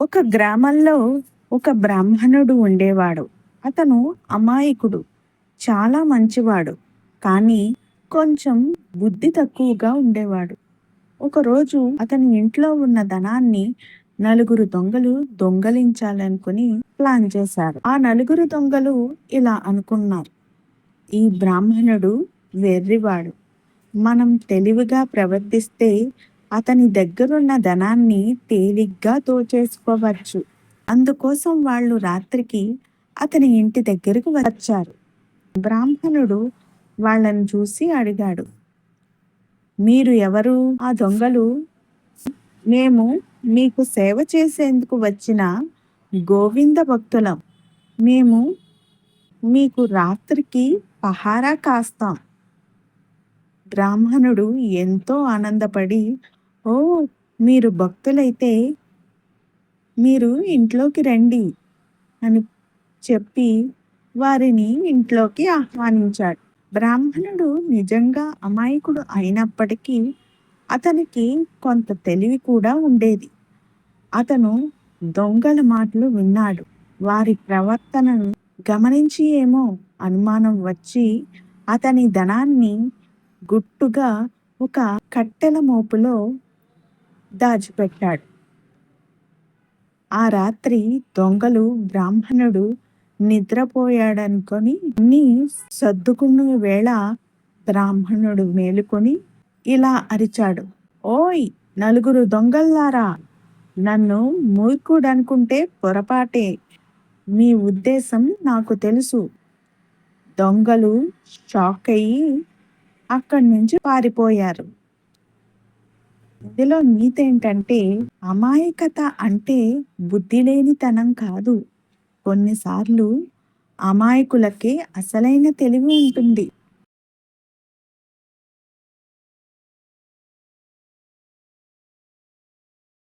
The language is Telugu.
ఒక గ్రామంలో ఒక బ్రాహ్మణుడు ఉండేవాడు. అతను అమాయకుడు, చాలా మంచివాడు. కానీ కొంచెం బుద్ధి తక్కువగా ఉండేవాడు. ఒకరోజు అతని ఇంట్లో ఉన్న ధనాన్ని నలుగురు దొంగలు దొంగలించాలనుకుని ప్లాన్ చేశారు. ఆ నలుగురు దొంగలు ఇలా అనుకున్నారు: ఈ బ్రాహ్మణుడు వెర్రివాడు. మనం తెలివిగా ప్రవర్తిస్తే అతని దగ్గరున్న ధనాన్ని తేలిగ్గా దోచేసుకోవచ్చు. అందుకోసం వాళ్ళు రాత్రికి అతని ఇంటి దగ్గరకు వచ్చారు. బ్రాహ్మణుడు వాళ్ళని చూసి అడిగాడు: మీరు ఎవరు? ఆ దొంగలు, మేము మీకు సేవ చేసేందుకు వచ్చిన గోవింద భక్తులం. మేము మీకు రాత్రికి పహారా కాస్తాం. బ్రాహ్మణుడు ఎంతో ఆనందపడి, ఓ, మీరు భక్తులైతే మీరు ఇంట్లోకి రండి అని చెప్పి వారిని ఇంట్లోకి ఆహ్వానించాడు. బ్రాహ్మణుడు నిజంగా అమాయకుడు అయినప్పటికీ అతనికి కొంత తెలివి కూడా ఉండేది. అతను దొంగల మాటలు విన్నాడు. వారి ప్రవర్తనను గమనించి ఏమో అనుమానం వచ్చి అతని ధనాన్ని గుట్టుగా ఒక కట్టెల మోపులో దాచిపెట్టాడు. ఆ రాత్రి దొంగలు బ్రాహ్మణుడు నిద్రపోయాడనుకొని అన్నీ సర్దుకున్న వేళ బ్రాహ్మణుడు మేలుకొని ఇలా అరిచాడు: ఓయ్ నలుగురు దొంగల్లారా! నన్ను మూర్ఖుడనుకుంటే పొరపాటే. మీ ఉద్దేశం నాకు తెలుసు. దొంగలు షాక్ అయ్యి అక్కడి నుంచి పారిపోయారు. ఇందులో నీతేంటంటే, అమాయకత అంటే బుద్ధిలేనితనం కాదు. కొన్నిసార్లు అమాయకులకే అసలైన తెలివి ఉంటుంది.